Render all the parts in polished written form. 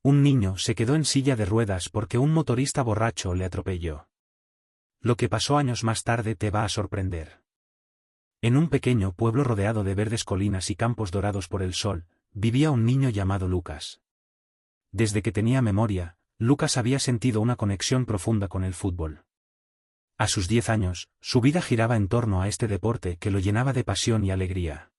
Un niño se quedó en silla de ruedas porque un motorista borracho le atropelló. Lo que pasó años más tarde te va a sorprender. En un pequeño pueblo rodeado de verdes colinas y campos dorados por el sol, vivía un niño llamado Lucas. Desde que tenía memoria, Lucas había sentido una conexión profunda con el fútbol. A sus 10 años, su vida giraba en torno a este deporte que lo llenaba de pasión y alegría.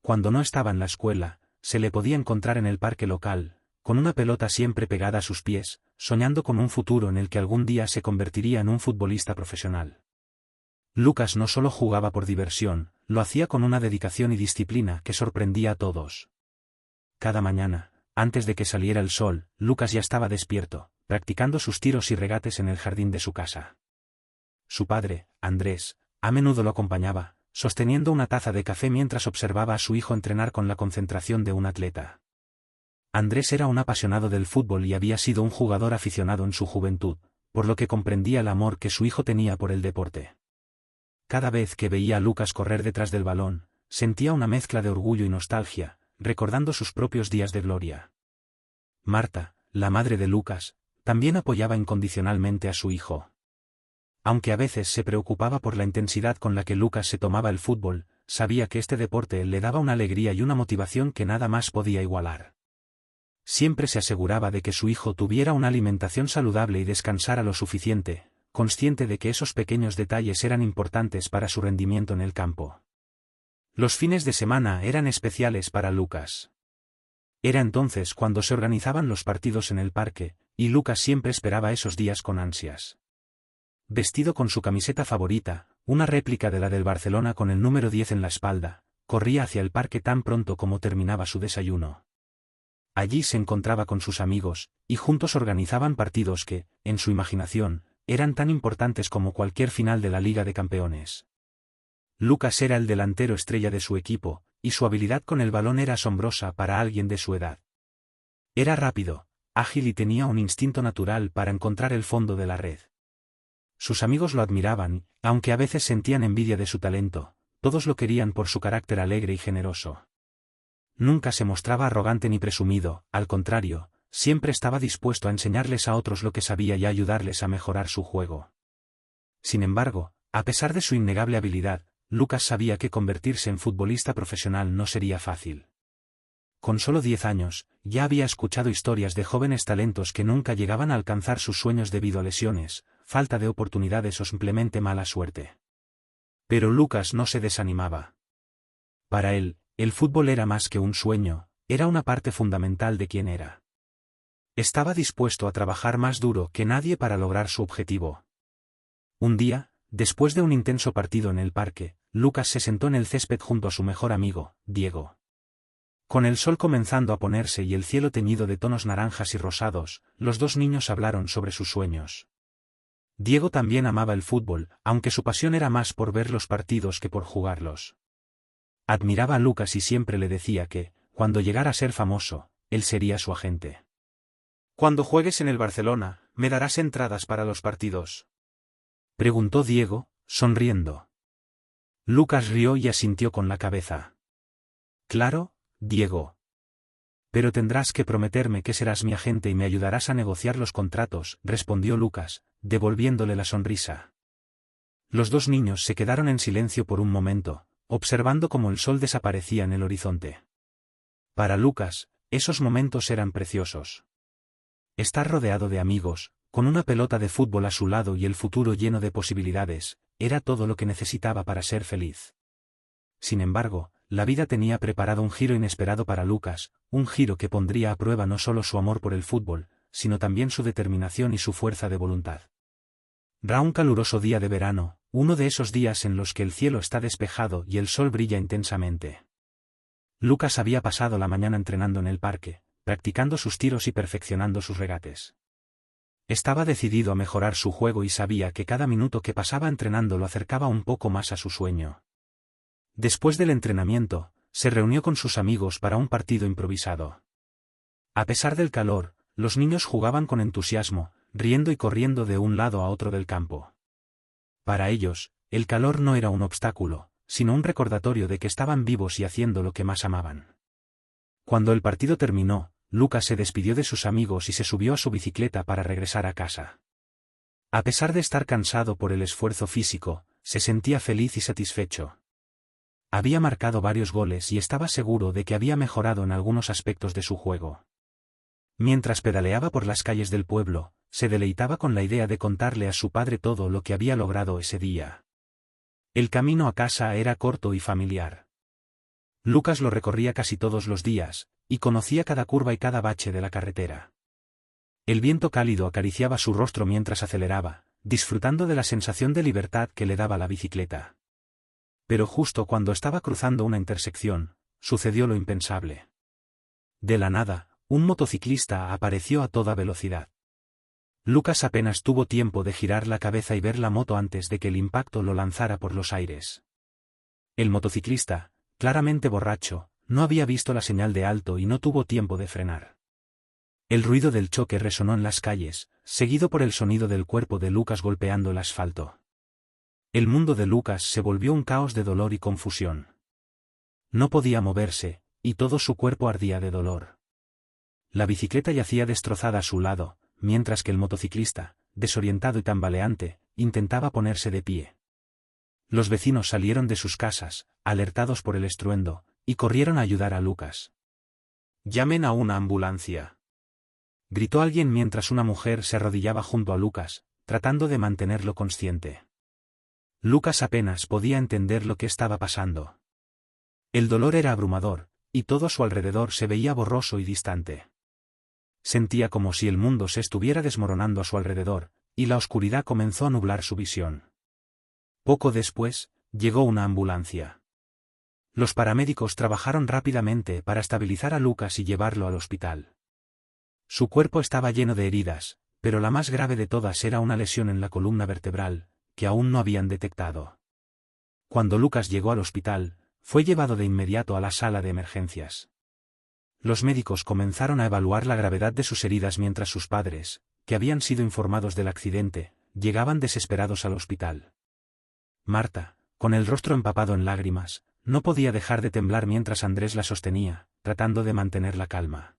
Cuando no estaba en la escuela, se le podía encontrar en el parque local, con una pelota siempre pegada a sus pies, soñando con un futuro en el que algún día se convertiría en un futbolista profesional. Lucas no solo jugaba por diversión, lo hacía con una dedicación y disciplina que sorprendía a todos. Cada mañana, antes de que saliera el sol, Lucas ya estaba despierto, practicando sus tiros y regates en el jardín de su casa. Su padre, Andrés, a menudo lo acompañaba, sosteniendo una taza de café mientras observaba a su hijo entrenar con la concentración de un atleta. Andrés era un apasionado del fútbol y había sido un jugador aficionado en su juventud, por lo que comprendía el amor que su hijo tenía por el deporte. Cada vez que veía a Lucas correr detrás del balón, sentía una mezcla de orgullo y nostalgia, recordando sus propios días de gloria. Marta, la madre de Lucas, también apoyaba incondicionalmente a su hijo. Aunque a veces se preocupaba por la intensidad con la que Lucas se tomaba el fútbol, sabía que este deporte le daba una alegría y una motivación que nada más podía igualar. Siempre se aseguraba de que su hijo tuviera una alimentación saludable y descansara lo suficiente, consciente de que esos pequeños detalles eran importantes para su rendimiento en el campo. Los fines de semana eran especiales para Lucas. Era entonces cuando se organizaban los partidos en el parque, y Lucas siempre esperaba esos días con ansias. Vestido con su camiseta favorita, una réplica de la del Barcelona con el número 10 en la espalda, corría hacia el parque tan pronto como terminaba su desayuno. Allí se encontraba con sus amigos, y juntos organizaban partidos que, en su imaginación, eran tan importantes como cualquier final de la Liga de Campeones. Lucas era el delantero estrella de su equipo, y su habilidad con el balón era asombrosa para alguien de su edad. Era rápido, ágil y tenía un instinto natural para encontrar el fondo de la red. Sus amigos lo admiraban, aunque a veces sentían envidia de su talento, todos lo querían por su carácter alegre y generoso. Nunca se mostraba arrogante ni presumido, al contrario, siempre estaba dispuesto a enseñarles a otros lo que sabía y a ayudarles a mejorar su juego. Sin embargo, a pesar de su innegable habilidad, Lucas sabía que convertirse en futbolista profesional no sería fácil. Con solo 10 años, ya había escuchado historias de jóvenes talentos que nunca llegaban a alcanzar sus sueños debido a lesiones, falta de oportunidades o simplemente mala suerte. Pero Lucas no se desanimaba. Para él, el fútbol era más que un sueño, era una parte fundamental de quién era. Estaba dispuesto a trabajar más duro que nadie para lograr su objetivo. Un día, después de un intenso partido en el parque, Lucas se sentó en el césped junto a su mejor amigo, Diego. Con el sol comenzando a ponerse y el cielo teñido de tonos naranjas y rosados, los dos niños hablaron sobre sus sueños. Diego también amaba el fútbol, aunque su pasión era más por ver los partidos que por jugarlos. Admiraba a Lucas y siempre le decía que, cuando llegara a ser famoso, él sería su agente. «Cuando juegues en el Barcelona, ¿me darás entradas para los partidos?», preguntó Diego, sonriendo. Lucas rió y asintió con la cabeza. «Claro, Diego. Pero tendrás que prometerme que serás mi agente y me ayudarás a negociar los contratos», respondió Lucas, devolviéndole la sonrisa. Los dos niños se quedaron en silencio por un momento, observando cómo el sol desaparecía en el horizonte. Para Lucas, esos momentos eran preciosos. Estar rodeado de amigos, con una pelota de fútbol a su lado y el futuro lleno de posibilidades, era todo lo que necesitaba para ser feliz. Sin embargo, la vida tenía preparado un giro inesperado para Lucas, un giro que pondría a prueba no solo su amor por el fútbol, sino también su determinación y su fuerza de voluntad. Era un caluroso día de verano, uno de esos días en los que el cielo está despejado y el sol brilla intensamente. Lucas había pasado la mañana entrenando en el parque, practicando sus tiros y perfeccionando sus regates. Estaba decidido a mejorar su juego y sabía que cada minuto que pasaba entrenando lo acercaba un poco más a su sueño. Después del entrenamiento, se reunió con sus amigos para un partido improvisado. A pesar del calor, los niños jugaban con entusiasmo, riendo y corriendo de un lado a otro del campo. Para ellos, el calor no era un obstáculo, sino un recordatorio de que estaban vivos y haciendo lo que más amaban. Cuando el partido terminó, Lucas se despidió de sus amigos y se subió a su bicicleta para regresar a casa. A pesar de estar cansado por el esfuerzo físico, se sentía feliz y satisfecho. Había marcado varios goles y estaba seguro de que había mejorado en algunos aspectos de su juego. Mientras pedaleaba por las calles del pueblo, se deleitaba con la idea de contarle a su padre todo lo que había logrado ese día. El camino a casa era corto y familiar. Lucas lo recorría casi todos los días, y conocía cada curva y cada bache de la carretera. El viento cálido acariciaba su rostro mientras aceleraba, disfrutando de la sensación de libertad que le daba la bicicleta. Pero justo cuando estaba cruzando una intersección, sucedió lo impensable. De la nada, un motociclista apareció a toda velocidad. Lucas apenas tuvo tiempo de girar la cabeza y ver la moto antes de que el impacto lo lanzara por los aires. El motociclista, claramente borracho, no había visto la señal de alto y no tuvo tiempo de frenar. El ruido del choque resonó en las calles, seguido por el sonido del cuerpo de Lucas golpeando el asfalto. El mundo de Lucas se volvió un caos de dolor y confusión. No podía moverse, y todo su cuerpo ardía de dolor. La bicicleta yacía destrozada a su lado, mientras que el motociclista, desorientado y tambaleante, intentaba ponerse de pie. Los vecinos salieron de sus casas, alertados por el estruendo, y corrieron a ayudar a Lucas. «Llamen a una ambulancia», gritó alguien mientras una mujer se arrodillaba junto a Lucas, tratando de mantenerlo consciente. Lucas apenas podía entender lo que estaba pasando. El dolor era abrumador, y todo a su alrededor se veía borroso y distante. Sentía como si el mundo se estuviera desmoronando a su alrededor, y la oscuridad comenzó a nublar su visión. Poco después, llegó una ambulancia. Los paramédicos trabajaron rápidamente para estabilizar a Lucas y llevarlo al hospital. Su cuerpo estaba lleno de heridas, pero la más grave de todas era una lesión en la columna vertebral, que aún no habían detectado. Cuando Lucas llegó al hospital, fue llevado de inmediato a la sala de emergencias. Los médicos comenzaron a evaluar la gravedad de sus heridas mientras sus padres, que habían sido informados del accidente, llegaban desesperados al hospital. Marta, con el rostro empapado en lágrimas, no podía dejar de temblar mientras Andrés la sostenía, tratando de mantener la calma.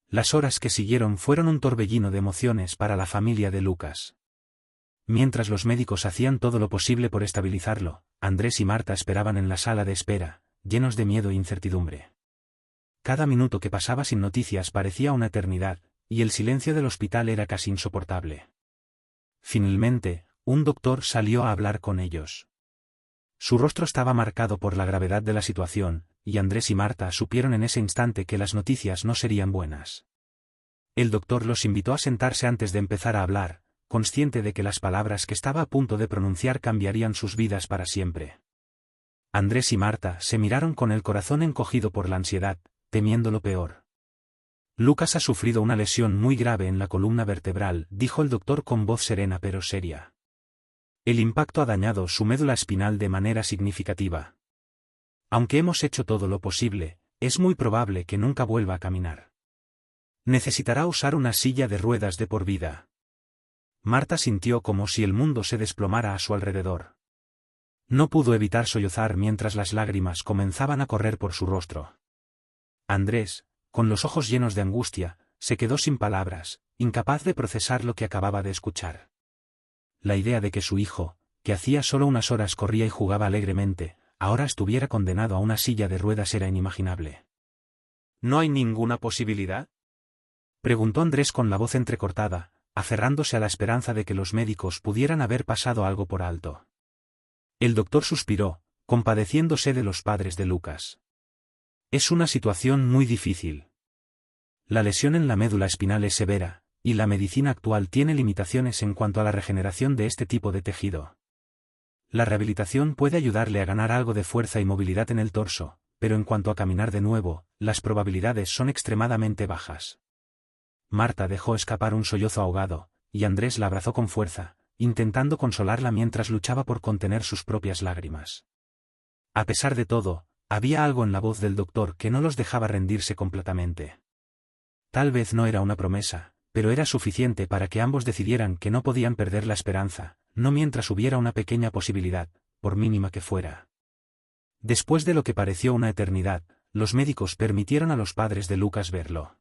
Las horas que siguieron fueron un torbellino de emociones para la familia de Lucas. Mientras los médicos hacían todo lo posible por estabilizarlo, Andrés y Marta esperaban en la sala de espera, llenos de miedo e incertidumbre. Cada minuto que pasaba sin noticias parecía una eternidad, y el silencio del hospital era casi insoportable. Finalmente, un doctor salió a hablar con ellos. Su rostro estaba marcado por la gravedad de la situación, y Andrés y Marta supieron en ese instante que las noticias no serían buenas. El doctor los invitó a sentarse antes de empezar a hablar, consciente de que las palabras que estaba a punto de pronunciar cambiarían sus vidas para siempre. Andrés y Marta se miraron con el corazón encogido por la ansiedad, temiendo lo peor. Lucas ha sufrido una lesión muy grave en la columna vertebral, dijo el doctor con voz serena pero seria. El impacto ha dañado su médula espinal de manera significativa. Aunque hemos hecho todo lo posible, es muy probable que nunca vuelva a caminar. Necesitará usar una silla de ruedas de por vida. Marta sintió como si el mundo se desplomara a su alrededor. No pudo evitar sollozar mientras las lágrimas comenzaban a correr por su rostro. Andrés, con los ojos llenos de angustia, se quedó sin palabras, incapaz de procesar lo que acababa de escuchar. La idea de que su hijo, que hacía solo unas horas corría y jugaba alegremente, ahora estuviera condenado a una silla de ruedas era inimaginable. ¿No hay ninguna posibilidad?, preguntó Andrés con la voz entrecortada, aferrándose a la esperanza de que los médicos pudieran haber pasado algo por alto. El doctor suspiró, compadeciéndose de los padres de Lucas. Es una situación muy difícil. La lesión en la médula espinal es severa, y la medicina actual tiene limitaciones en cuanto a la regeneración de este tipo de tejido. La rehabilitación puede ayudarle a ganar algo de fuerza y movilidad en el torso, pero en cuanto a caminar de nuevo, las probabilidades son extremadamente bajas. Marta dejó escapar un sollozo ahogado, y Andrés la abrazó con fuerza, intentando consolarla mientras luchaba por contener sus propias lágrimas. A pesar de todo, había algo en la voz del doctor que no los dejaba rendirse completamente. Tal vez no era una promesa, pero era suficiente para que ambos decidieran que no podían perder la esperanza, no mientras hubiera una pequeña posibilidad, por mínima que fuera. Después de lo que pareció una eternidad, los médicos permitieron a los padres de Lucas verlo.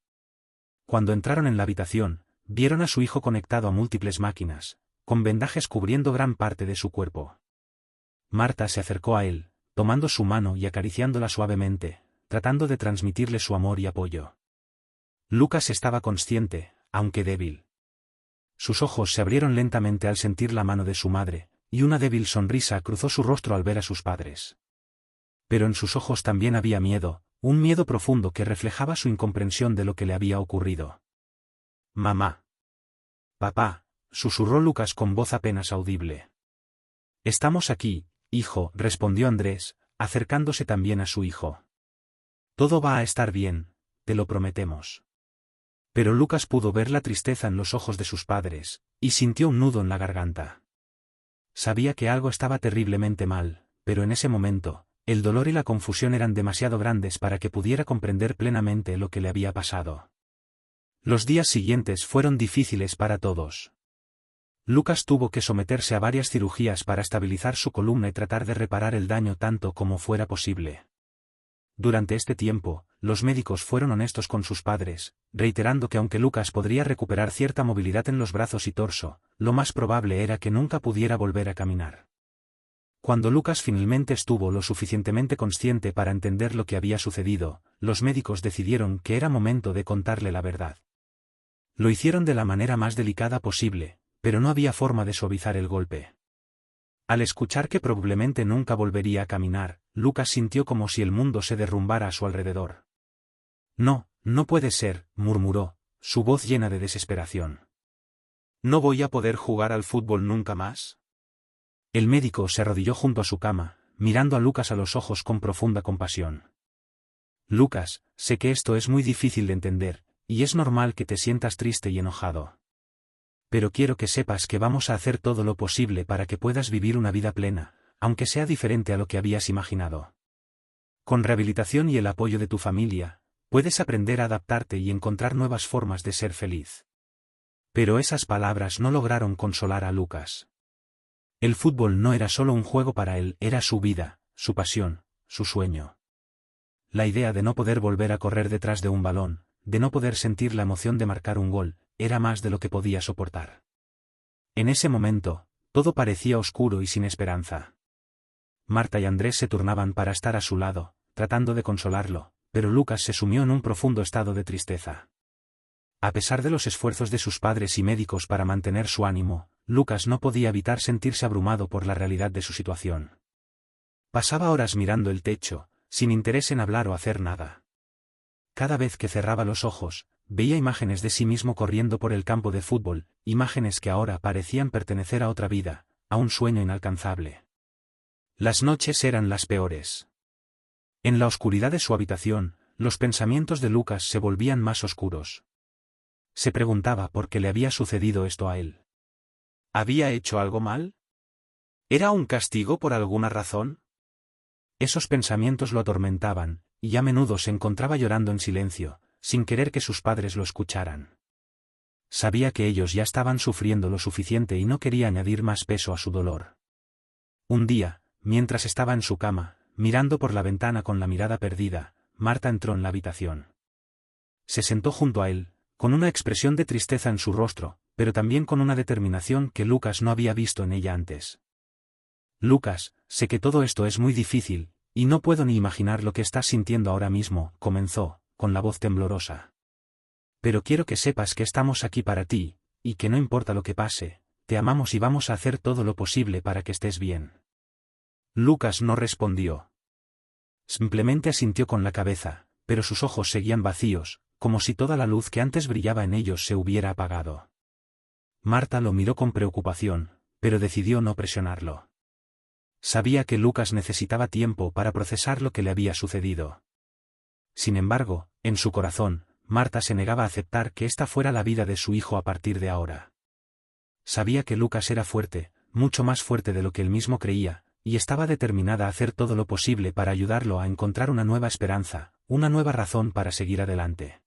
Cuando entraron en la habitación, vieron a su hijo conectado a múltiples máquinas, con vendajes cubriendo gran parte de su cuerpo. Marta se acercó a él, tomando su mano y acariciándola suavemente, tratando de transmitirle su amor y apoyo. Lucas estaba consciente, aunque débil. Sus ojos se abrieron lentamente al sentir la mano de su madre, y una débil sonrisa cruzó su rostro al ver a sus padres. Pero en sus ojos también había miedo, un miedo profundo que reflejaba su incomprensión de lo que le había ocurrido. «Mamá. Papá», susurró Lucas con voz apenas audible. «Estamos aquí, hijo», respondió Andrés, acercándose también a su hijo. «Todo va a estar bien, te lo prometemos». Pero Lucas pudo ver la tristeza en los ojos de sus padres, y sintió un nudo en la garganta. Sabía que algo estaba terriblemente mal, pero en ese momento, el dolor y la confusión eran demasiado grandes para que pudiera comprender plenamente lo que le había pasado. Los días siguientes fueron difíciles para todos. Lucas tuvo que someterse a varias cirugías para estabilizar su columna y tratar de reparar el daño tanto como fuera posible. Durante este tiempo, los médicos fueron honestos con sus padres, reiterando que aunque Lucas podría recuperar cierta movilidad en los brazos y torso, lo más probable era que nunca pudiera volver a caminar. Cuando Lucas finalmente estuvo lo suficientemente consciente para entender lo que había sucedido, los médicos decidieron que era momento de contarle la verdad. Lo hicieron de la manera más delicada posible, pero no había forma de suavizar el golpe. Al escuchar que probablemente nunca volvería a caminar, Lucas sintió como si el mundo se derrumbara a su alrededor. «No, no puede ser», murmuró, su voz llena de desesperación. «¿No voy a poder jugar al fútbol nunca más?». El médico se arrodilló junto a su cama, mirando a Lucas a los ojos con profunda compasión. «Lucas, sé que esto es muy difícil de entender, y es normal que te sientas triste y enojado. Pero quiero que sepas que vamos a hacer todo lo posible para que puedas vivir una vida plena, aunque sea diferente a lo que habías imaginado. Con rehabilitación y el apoyo de tu familia, puedes aprender a adaptarte y encontrar nuevas formas de ser feliz». Pero esas palabras no lograron consolar a Lucas. El fútbol no era solo un juego para él, era su vida, su pasión, su sueño. La idea de no poder volver a correr detrás de un balón, de no poder sentir la emoción de marcar un gol, era más de lo que podía soportar. En ese momento, todo parecía oscuro y sin esperanza. Marta y Andrés se turnaban para estar a su lado, tratando de consolarlo, pero Lucas se sumió en un profundo estado de tristeza. A pesar de los esfuerzos de sus padres y médicos para mantener su ánimo, Lucas no podía evitar sentirse abrumado por la realidad de su situación. Pasaba horas mirando el techo, sin interés en hablar o hacer nada. Cada vez que cerraba los ojos, veía imágenes de sí mismo corriendo por el campo de fútbol, imágenes que ahora parecían pertenecer a otra vida, a un sueño inalcanzable. Las noches eran las peores. En la oscuridad de su habitación, los pensamientos de Lucas se volvían más oscuros. Se preguntaba por qué le había sucedido esto a él. ¿Había hecho algo mal? ¿Era un castigo por alguna razón? Esos pensamientos lo atormentaban, y a menudo se encontraba llorando en silencio, sin querer que sus padres lo escucharan. Sabía que ellos ya estaban sufriendo lo suficiente y no quería añadir más peso a su dolor. Un día, mientras estaba en su cama, mirando por la ventana con la mirada perdida, Marta entró en la habitación. Se sentó junto a él, con una expresión de tristeza en su rostro, pero también con una determinación que Lucas no había visto en ella antes. «Lucas, sé que todo esto es muy difícil, y no puedo ni imaginar lo que estás sintiendo ahora mismo», comenzó, con la voz temblorosa. «Pero quiero que sepas que estamos aquí para ti, y que no importa lo que pase, te amamos y vamos a hacer todo lo posible para que estés bien». Lucas no respondió. Simplemente asintió con la cabeza, pero sus ojos seguían vacíos, como si toda la luz que antes brillaba en ellos se hubiera apagado. Marta lo miró con preocupación, pero decidió no presionarlo. Sabía que Lucas necesitaba tiempo para procesar lo que le había sucedido. Sin embargo, en su corazón, Marta se negaba a aceptar que esta fuera la vida de su hijo a partir de ahora. Sabía que Lucas era fuerte, mucho más fuerte de lo que él mismo creía, y estaba determinada a hacer todo lo posible para ayudarlo a encontrar una nueva esperanza, una nueva razón para seguir adelante.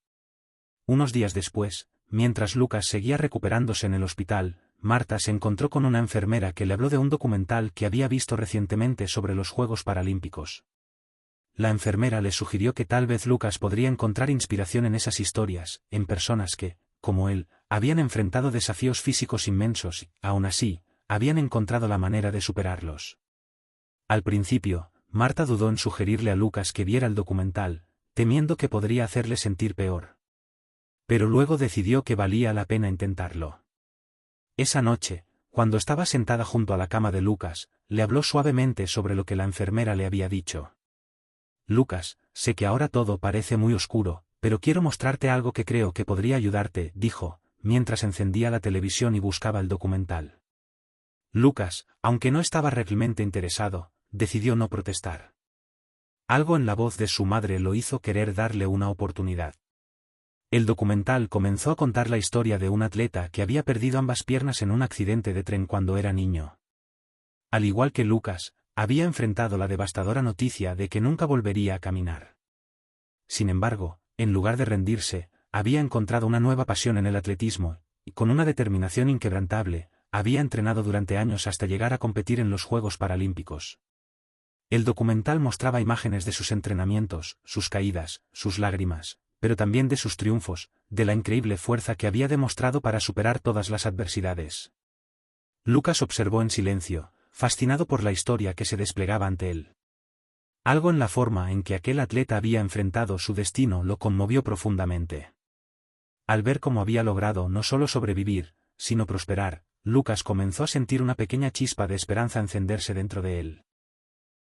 Unos días después, mientras Lucas seguía recuperándose en el hospital, Marta se encontró con una enfermera que le habló de un documental que había visto recientemente sobre los Juegos Paralímpicos. la enfermera le sugirió que tal vez Lucas podría encontrar inspiración en esas historias, en personas que, como él, habían enfrentado desafíos físicos inmensos y, aún así, habían encontrado la manera de superarlos. Al principio, Marta dudó en sugerirle a Lucas que viera el documental, temiendo que podría hacerle sentir peor. Pero luego decidió que valía la pena intentarlo. Esa noche, cuando estaba sentada junto a la cama de Lucas, le habló suavemente sobre lo que la enfermera le había dicho. Lucas, sé que ahora todo parece muy oscuro, pero quiero mostrarte algo que creo que podría ayudarte, dijo, mientras encendía la televisión y buscaba el documental. Lucas, aunque no estaba realmente interesado, decidió no protestar. Algo en la voz de su madre lo hizo querer darle una oportunidad. El documental comenzó a contar la historia de un atleta que había perdido ambas piernas en un accidente de tren cuando era niño. Al igual que Lucas, había enfrentado la devastadora noticia de que nunca volvería a caminar. Sin embargo, en lugar de rendirse, había encontrado una nueva pasión en el atletismo, y con una determinación inquebrantable, había entrenado durante años hasta llegar a competir en los Juegos Paralímpicos. El documental mostraba imágenes de sus entrenamientos, sus caídas, sus lágrimas, pero también de sus triunfos, de la increíble fuerza que había demostrado para superar todas las adversidades. Lucas observó en silencio, fascinado por la historia que se desplegaba ante él. Algo en la forma en que aquel atleta había enfrentado su destino lo conmovió profundamente. Al ver cómo había logrado no solo sobrevivir, sino prosperar, Lucas comenzó a sentir una pequeña chispa de esperanza encenderse dentro de él.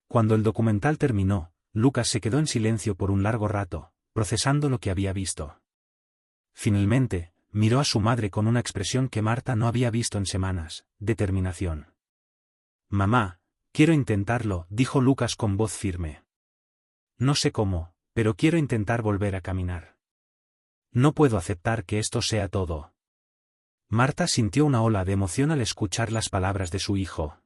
Cuando el documental terminó, Lucas se quedó en silencio por un largo rato, procesando lo que había visto. Finalmente, miró a su madre con una expresión que Marta no había visto en semanas: determinación. «Mamá, quiero intentarlo», dijo Lucas con voz firme. «No sé cómo, pero quiero intentar volver a caminar. No puedo aceptar que esto sea todo». Marta sintió una ola de emoción al escuchar las palabras de su hijo.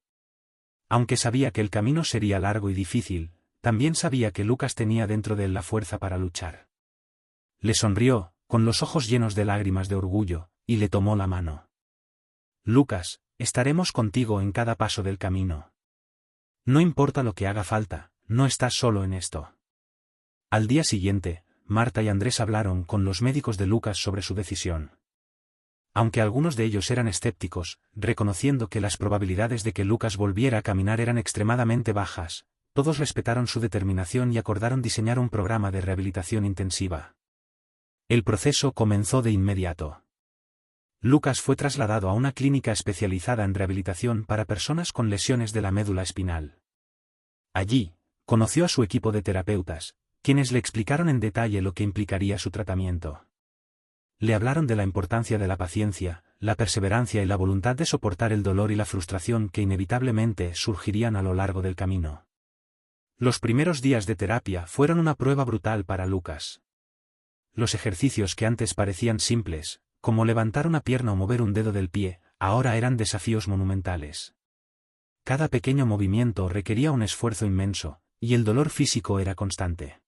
Aunque sabía que el camino sería largo y difícil, también sabía que Lucas tenía dentro de él la fuerza para luchar. Le sonrió, con los ojos llenos de lágrimas de orgullo, y le tomó la mano. «Lucas, estaremos contigo en cada paso del camino. No importa lo que haga falta, no estás solo en esto». Al día siguiente, Marta y Andrés hablaron con los médicos de Lucas sobre su decisión. Aunque algunos de ellos eran escépticos, reconociendo que las probabilidades de que Lucas volviera a caminar eran extremadamente bajas, todos respetaron su determinación y acordaron diseñar un programa de rehabilitación intensiva. El proceso comenzó de inmediato. Lucas fue trasladado a una clínica especializada en rehabilitación para personas con lesiones de la médula espinal. Allí, conoció a su equipo de terapeutas, quienes le explicaron en detalle lo que implicaría su tratamiento. Le hablaron de la importancia de la paciencia, la perseverancia y la voluntad de soportar el dolor y la frustración que inevitablemente surgirían a lo largo del camino. Los primeros días de terapia fueron una prueba brutal para Lucas. Los ejercicios que antes parecían simples, como levantar una pierna o mover un dedo del pie, ahora eran desafíos monumentales. Cada pequeño movimiento requería un esfuerzo inmenso, y el dolor físico era constante.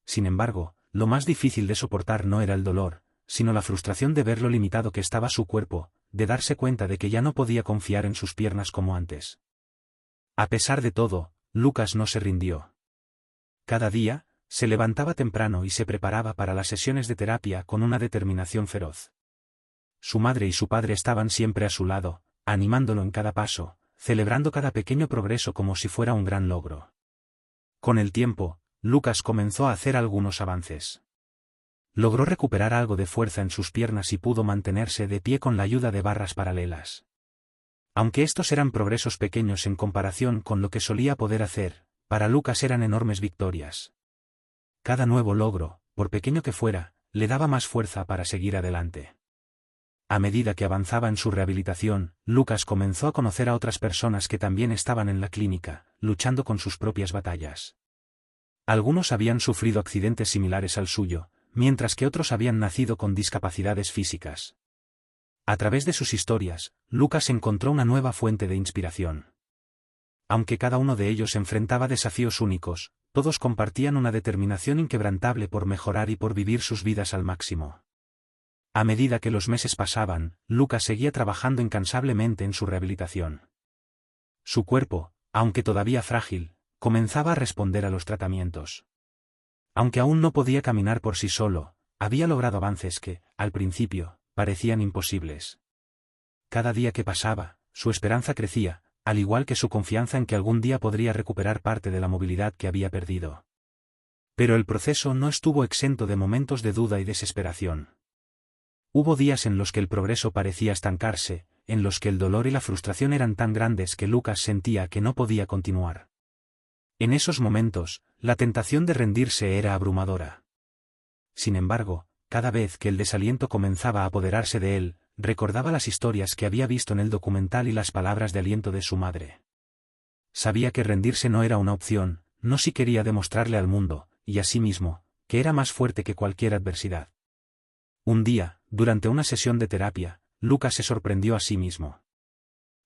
Sin embargo, lo más difícil de soportar no era el dolor, sino la frustración de ver lo limitado que estaba su cuerpo, de darse cuenta de que ya no podía confiar en sus piernas como antes. A pesar de todo, Lucas no se rindió. Cada día, se levantaba temprano y se preparaba para las sesiones de terapia con una determinación feroz. Su madre y su padre estaban siempre a su lado, animándolo en cada paso, celebrando cada pequeño progreso como si fuera un gran logro. Con el tiempo, Lucas comenzó a hacer algunos avances. Logró recuperar algo de fuerza en sus piernas y pudo mantenerse de pie con la ayuda de barras paralelas. Aunque estos eran progresos pequeños en comparación con lo que solía poder hacer, para Lucas eran enormes victorias. Cada nuevo logro, por pequeño que fuera, le daba más fuerza para seguir adelante. A medida que avanzaba en su rehabilitación, Lucas comenzó a conocer a otras personas que también estaban en la clínica, luchando con sus propias batallas. Algunos habían sufrido accidentes similares al suyo, mientras que otros habían nacido con discapacidades físicas. A través de sus historias, Lucas encontró una nueva fuente de inspiración. Aunque cada uno de ellos enfrentaba desafíos únicos, todos compartían una determinación inquebrantable por mejorar y por vivir sus vidas al máximo. A medida que los meses pasaban, Lucas seguía trabajando incansablemente en su rehabilitación. Su cuerpo, aunque todavía frágil, comenzaba a responder a los tratamientos. Aunque aún no podía caminar por sí solo, había logrado avances que, al principio, parecían imposibles. Cada día que pasaba, su esperanza crecía, al igual que su confianza en que algún día podría recuperar parte de la movilidad que había perdido. Pero el proceso no estuvo exento de momentos de duda y desesperación. Hubo días en los que el progreso parecía estancarse, en los que el dolor y la frustración eran tan grandes que Lucas sentía que no podía continuar. En esos momentos, la tentación de rendirse era abrumadora. Sin embargo, cada vez que el desaliento comenzaba a apoderarse de él, recordaba las historias que había visto en el documental y las palabras de aliento de su madre. Sabía que rendirse no era una opción, no si quería demostrarle al mundo, y a sí mismo, que era más fuerte que cualquier adversidad. Un día, durante una sesión de terapia, Lucas se sorprendió a sí mismo.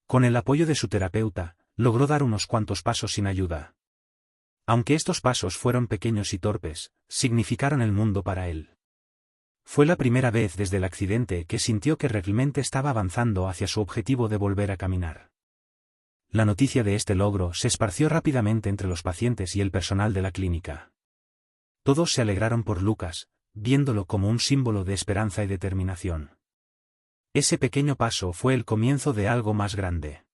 Con el apoyo de su terapeuta, logró dar unos cuantos pasos sin ayuda. Aunque estos pasos fueron pequeños y torpes, significaron el mundo para él. Fue la primera vez desde el accidente que sintió que realmente estaba avanzando hacia su objetivo de volver a caminar. La noticia de este logro se esparció rápidamente entre los pacientes y el personal de la clínica. Todos se alegraron por Lucas, viéndolo como un símbolo de esperanza y determinación. Ese pequeño paso fue el comienzo de algo más grande.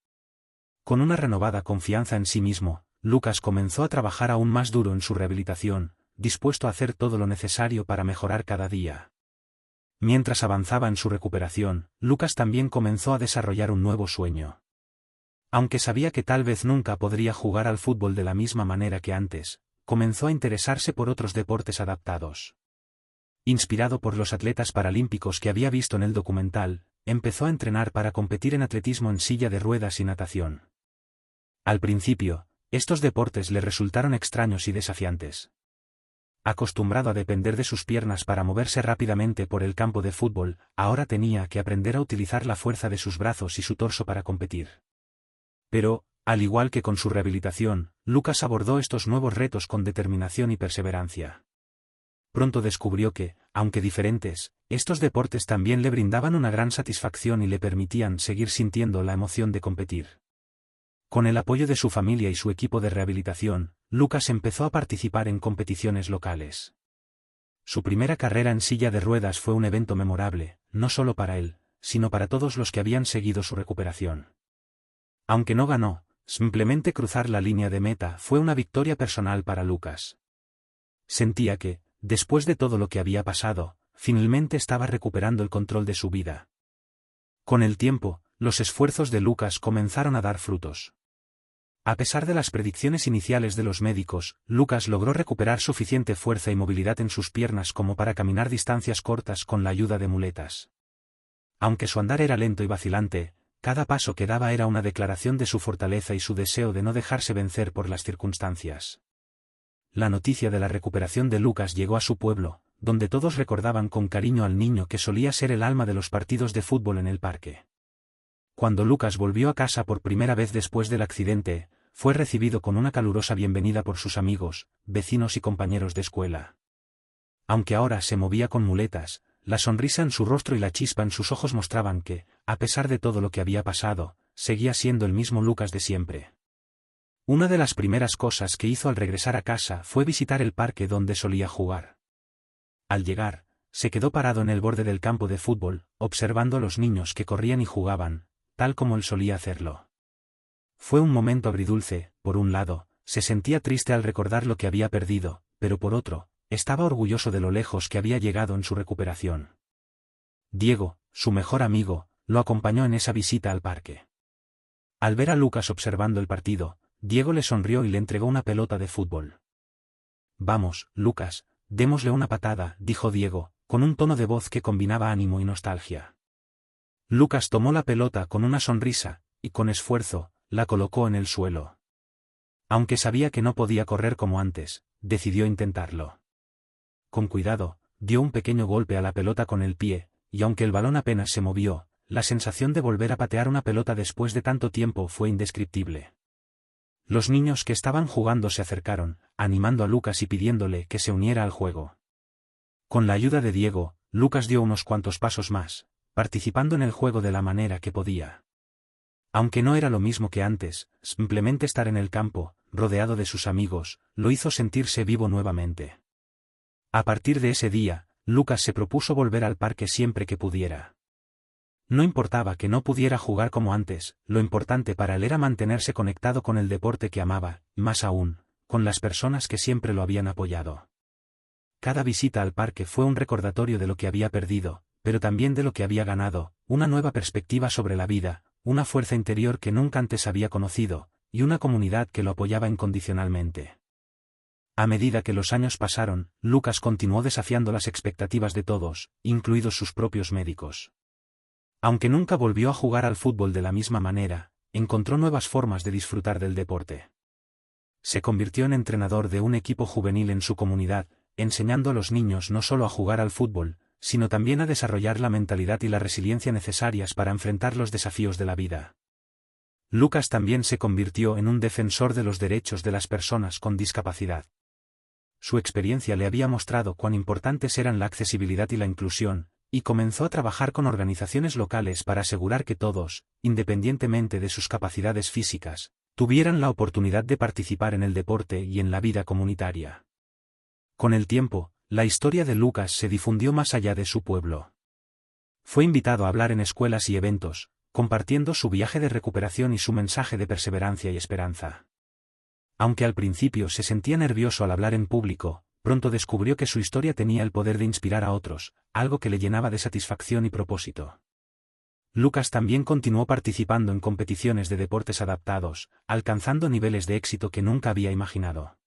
Con una renovada confianza en sí mismo, Lucas comenzó a trabajar aún más duro en su rehabilitación, dispuesto a hacer todo lo necesario para mejorar cada día. Mientras avanzaba en su recuperación, Lucas también comenzó a desarrollar un nuevo sueño. Aunque sabía que tal vez nunca podría jugar al fútbol de la misma manera que antes, comenzó a interesarse por otros deportes adaptados. Inspirado por los atletas paralímpicos que había visto en el documental, empezó a entrenar para competir en atletismo en silla de ruedas y natación. Al principio, estos deportes le resultaron extraños y desafiantes. Acostumbrado a depender de sus piernas para moverse rápidamente por el campo de fútbol, ahora tenía que aprender a utilizar la fuerza de sus brazos y su torso para competir. Pero, al igual que con su rehabilitación, Lucas abordó estos nuevos retos con determinación y perseverancia. Pronto descubrió que, aunque diferentes, estos deportes también le brindaban una gran satisfacción y le permitían seguir sintiendo la emoción de competir. Con el apoyo de su familia y su equipo de rehabilitación, Lucas empezó a participar en competiciones locales. Su primera carrera en silla de ruedas fue un evento memorable, no solo para él, sino para todos los que habían seguido su recuperación. Aunque no ganó, simplemente cruzar la línea de meta fue una victoria personal para Lucas. Sentía que, después de todo lo que había pasado, finalmente estaba recuperando el control de su vida. Con el tiempo, los esfuerzos de Lucas comenzaron a dar frutos. A pesar de las predicciones iniciales de los médicos, Lucas logró recuperar suficiente fuerza y movilidad en sus piernas como para caminar distancias cortas con la ayuda de muletas. Aunque su andar era lento y vacilante, cada paso que daba era una declaración de su fortaleza y su deseo de no dejarse vencer por las circunstancias. La noticia de la recuperación de Lucas llegó a su pueblo, donde todos recordaban con cariño al niño que solía ser el alma de los partidos de fútbol en el parque. Cuando Lucas volvió a casa por primera vez después del accidente, fue recibido con una calurosa bienvenida por sus amigos, vecinos y compañeros de escuela. Aunque ahora se movía con muletas, la sonrisa en su rostro y la chispa en sus ojos mostraban que, a pesar de todo lo que había pasado, seguía siendo el mismo Lucas de siempre. Una de las primeras cosas que hizo al regresar a casa fue visitar el parque donde solía jugar. Al llegar, se quedó parado en el borde del campo de fútbol, observando a los niños que corrían y jugaban, tal como él solía hacerlo. Fue un momento agridulce. Por un lado, se sentía triste al recordar lo que había perdido, pero por otro, estaba orgulloso de lo lejos que había llegado en su recuperación. Diego, su mejor amigo, lo acompañó en esa visita al parque. Al ver a Lucas observando el partido, Diego le sonrió y le entregó una pelota de fútbol. «Vamos, Lucas, démosle una patada», dijo Diego, con un tono de voz que combinaba ánimo y nostalgia. Lucas tomó la pelota con una sonrisa, y con esfuerzo, la colocó en el suelo. Aunque sabía que no podía correr como antes, decidió intentarlo. Con cuidado, dio un pequeño golpe a la pelota con el pie, y aunque el balón apenas se movió, la sensación de volver a patear una pelota después de tanto tiempo fue indescriptible. Los niños que estaban jugando se acercaron, animando a Lucas y pidiéndole que se uniera al juego. Con la ayuda de Diego, Lucas dio unos cuantos pasos más, participando en el juego de la manera que podía. Aunque no era lo mismo que antes, simplemente estar en el campo, rodeado de sus amigos, lo hizo sentirse vivo nuevamente. A partir de ese día, Lucas se propuso volver al parque siempre que pudiera. No importaba que no pudiera jugar como antes, lo importante para él era mantenerse conectado con el deporte que amaba, y más aún, con las personas que siempre lo habían apoyado. Cada visita al parque fue un recordatorio de lo que había perdido, pero también de lo que había ganado, una nueva perspectiva sobre la vida, una fuerza interior que nunca antes había conocido, y una comunidad que lo apoyaba incondicionalmente. A medida que los años pasaron, Lucas continuó desafiando las expectativas de todos, incluidos sus propios médicos. Aunque nunca volvió a jugar al fútbol de la misma manera, encontró nuevas formas de disfrutar del deporte. Se convirtió en entrenador de un equipo juvenil en su comunidad, enseñando a los niños no solo a jugar al fútbol, sino también a desarrollar la mentalidad y la resiliencia necesarias para enfrentar los desafíos de la vida. Lucas también se convirtió en un defensor de los derechos de las personas con discapacidad. Su experiencia le había mostrado cuán importantes eran la accesibilidad y la inclusión, y comenzó a trabajar con organizaciones locales para asegurar que todos, independientemente de sus capacidades físicas, tuvieran la oportunidad de participar en el deporte y en la vida comunitaria. Con el tiempo, la historia de Lucas se difundió más allá de su pueblo. Fue invitado a hablar en escuelas y eventos, compartiendo su viaje de recuperación y su mensaje de perseverancia y esperanza. Aunque al principio se sentía nervioso al hablar en público, pronto descubrió que su historia tenía el poder de inspirar a otros, algo que le llenaba de satisfacción y propósito. Lucas también continuó participando en competiciones de deportes adaptados, alcanzando niveles de éxito que nunca había imaginado.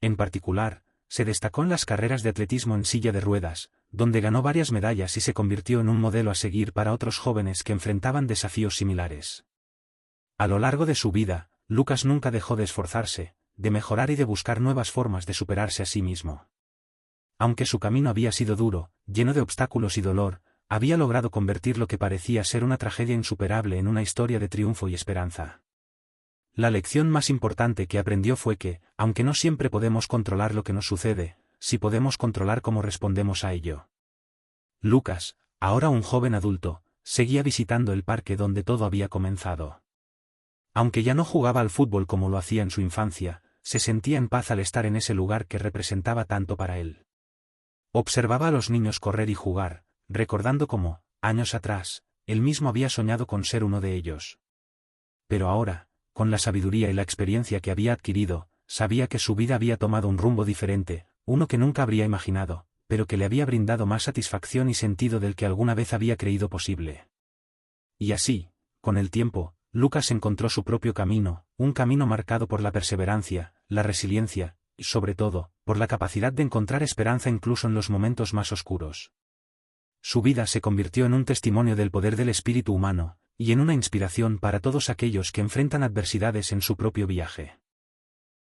En particular, se destacó en las carreras de atletismo en silla de ruedas, donde ganó varias medallas y se convirtió en un modelo a seguir para otros jóvenes que enfrentaban desafíos similares. A lo largo de su vida, Lucas nunca dejó de esforzarse, de mejorar y de buscar nuevas formas de superarse a sí mismo. Aunque su camino había sido duro, lleno de obstáculos y dolor, había logrado convertir lo que parecía ser una tragedia insuperable en una historia de triunfo y esperanza. La lección más importante que aprendió fue que, aunque no siempre podemos controlar lo que nos sucede, sí podemos controlar cómo respondemos a ello. Lucas, ahora un joven adulto, seguía visitando el parque donde todo había comenzado. Aunque ya no jugaba al fútbol como lo hacía en su infancia, se sentía en paz al estar en ese lugar que representaba tanto para él. Observaba a los niños correr y jugar, recordando cómo, años atrás, él mismo había soñado con ser uno de ellos. Pero ahora, con la sabiduría y la experiencia que había adquirido, sabía que su vida había tomado un rumbo diferente, uno que nunca habría imaginado, pero que le había brindado más satisfacción y sentido del que alguna vez había creído posible. Y así, con el tiempo, Lucas encontró su propio camino, un camino marcado por la perseverancia, la resiliencia, y sobre todo, por la capacidad de encontrar esperanza incluso en los momentos más oscuros. Su vida se convirtió en un testimonio del poder del espíritu humano, y en una inspiración para todos aquellos que enfrentan adversidades en su propio viaje.